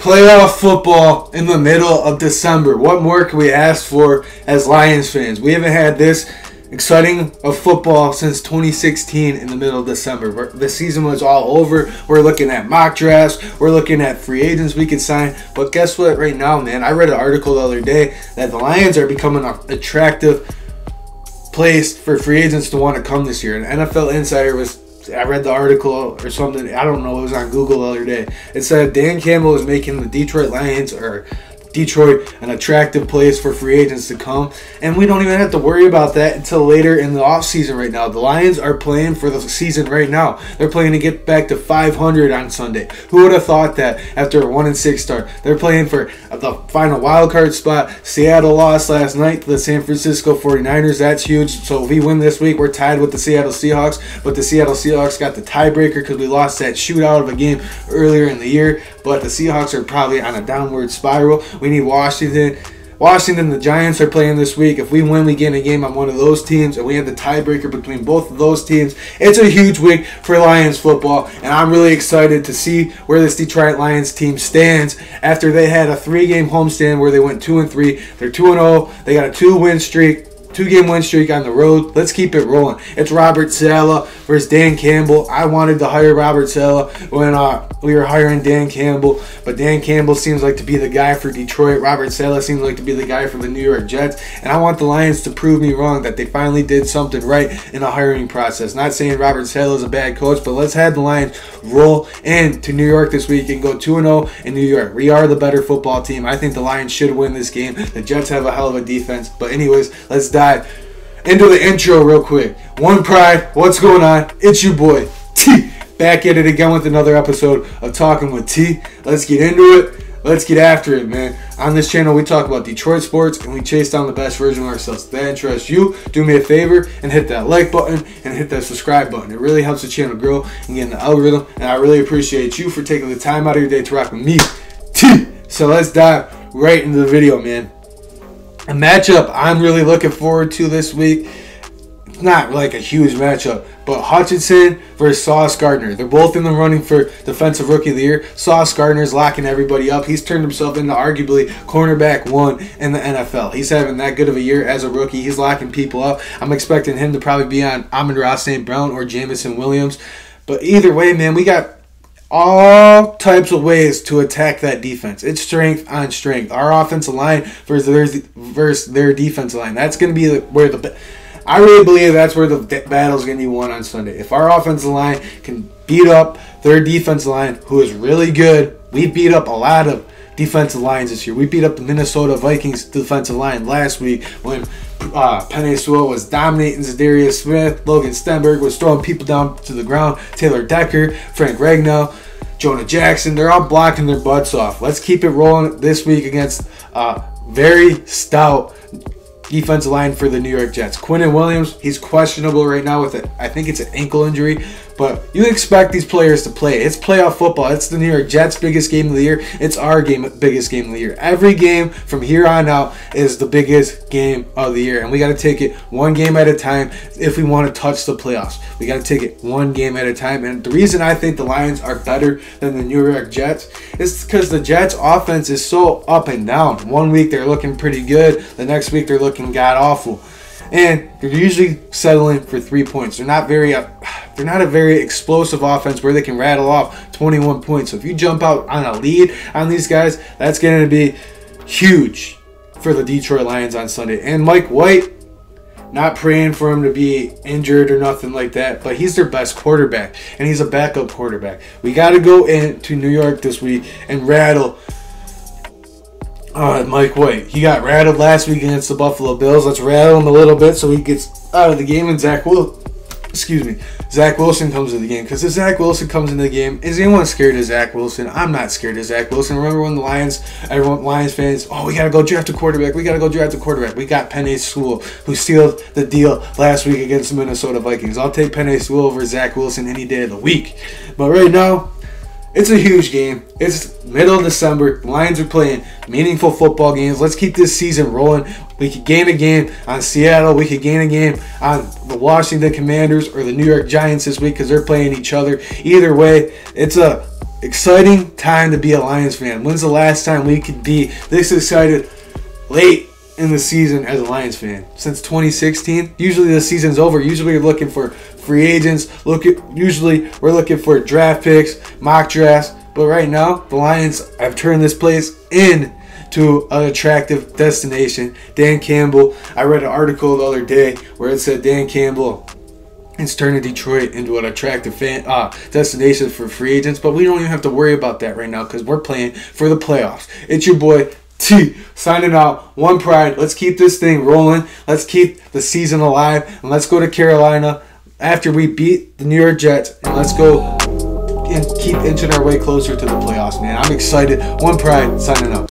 Playoff football in the middle of December. What more can we ask for as Lions fans? We haven't had this exciting of football since 2016 in the middle of December. The season was all over. We're looking at mock drafts. We're looking at free agents we could sign. But guess what right now, man? I read an article the other day that the Lions are becoming an attractive place for free agents to want to come this year. An NFL Insider I read the article or something, I don't know, it was on Google the other day. It said Dan Campbell is making the Detroit Lions or Detroit an attractive place for free agents to come, and we don't even have to worry about that until later in the offseason right now. The Lions are playing for the season right now. They're playing to get back to 500 on Sunday. Who would have thought that after a 1-6 start? They're playing for the final wild card spot. Seattle lost last night to the San Francisco 49ers. That's huge. So if we win this week, we're tied with the Seattle Seahawks, but the Seattle Seahawks got the tiebreaker because we lost that shootout of a game earlier in the year. But the Seahawks are probably on a downward spiral. We need Washington. The Giants are playing this week. If we win, we get a game on one of those teams, and we have the tiebreaker between both of those teams. It's a huge week for Lions football, and I'm really excited to see where this Detroit Lions team stands after they had a 3-game homestand where they went 2-3. They're 2-0. They got a 2-game win streak on the road. Let's keep it rolling. It's Robert Saleh versus Dan Campbell. I wanted to hire Robert Saleh when we were hiring Dan Campbell, but Dan Campbell seems like to be the guy for Detroit. Robert Saleh seems like to be the guy for the New York Jets, and I want the Lions to prove me wrong that they finally did something right in the hiring process. Not saying Robert Saleh is a bad coach, but let's have the Lions roll into New York this week and go 2-0 in New York. We are the better football team. I think the Lions should win this game. The Jets have a hell of a defense, but anyways, let's dive into the intro real quick. One Pride, what's going on? It's your boy T, back at it again with another episode of Talking with T. Let's get into it. Let's get after it, man. On this channel, we talk about Detroit sports and we chase down the best version of ourselves. If that interests you, do me a favor and hit that like button and hit that subscribe button. It really helps the channel grow and get in the algorithm, and I really appreciate you for taking the time out of your day to rock with me, T. So let's dive right into the video, man. A matchup I'm really looking forward to this week. It's not like a huge matchup, but Hutchinson versus Sauce Gardner. They're both in the running for Defensive Rookie of the Year. Sauce Gardner's locking everybody up. He's turned himself into arguably cornerback 1 in the NFL. He's having that good of a year as a rookie. He's locking people up. I'm expecting him to probably be on Amon-Ra St. Brown or Jamison Williams. But either way, man, we got all types of ways to attack that defense. It's strength on strength. Our offensive line versus their defensive line. That's going to be I really believe that's where the battle's going to be won on Sunday. If our offensive line can beat up their defensive line, who is really good, we beat up a lot of defensive lines this year. We beat up the Minnesota Vikings defensive line last week when Penei Sewell was dominating Zadarius Smith. Logan Stenberg was throwing people down to the ground. Taylor Decker, Frank Ragnow, Jonah Jackson, they're all blocking their butts off. Let's keep it rolling this week against very stout defensive line for the New York Jets. Quinnen Williams, he's questionable right now with I think it's an ankle injury, but you expect these players to play. It's playoff football. It's the New York Jets' biggest game of the year. It's our biggest game of the year. Every game from here on out is the biggest game of the year, and we got to take it one game at a time if we want to touch the playoffs. We got to take it one game at a time, and the reason I think the Lions are better than the New York Jets is because the Jets' offense is so up and down. One week they're looking pretty good. The next week they're looking god-awful. And they're usually settling for 3 points. They're not a very explosive offense where they can rattle off 21 points. So if you jump out on a lead on these guys, that's going to be huge for the Detroit Lions on Sunday. And Mike White, not praying for him to be injured or nothing like that, but he's their best quarterback, and he's a backup quarterback. We got to go into New York this week and rattle Mike White. He got rattled last week against the Buffalo Bills. Let's rattle him a little bit so he gets out of the game, and Zach Wilson comes into the game. Because if Zach Wilson comes into the game, is anyone scared of Zach Wilson? I'm not scared of Zach Wilson. Remember when the Lions fans, we got to go draft a quarterback. We got Penei Sewell, who sealed the deal last week against the Minnesota Vikings. I'll take Penei Sewell over Zach Wilson any day of the week. But right now, it's a huge game. It's middle of December. The Lions are playing meaningful football games. Let's keep this season rolling. We could gain a game on Seattle. We could gain a game on the Washington Commanders or the New York Giants this week because they're playing each other. Either way, it's a exciting time to be a Lions fan. When's the last time we could be this excited late in the season as a Lions fan? Since 2016. Usually the season's over. Usually we're looking for free agents. Usually we're looking for draft picks, mock drafts. But right now, the Lions have turned this place into an attractive destination. Dan Campbell, I read an article the other day where it said Dan Campbell is turning Detroit into an attractive destination for free agents. But we don't even have to worry about that right now because we're playing for the playoffs. It's your boy T signing out. One pride. Let's keep this thing rolling. Let's keep the season alive. And let's go to Carolina after we beat the New York Jets. And let's go and keep inching our way closer to the playoffs, man. I'm excited. One pride signing out.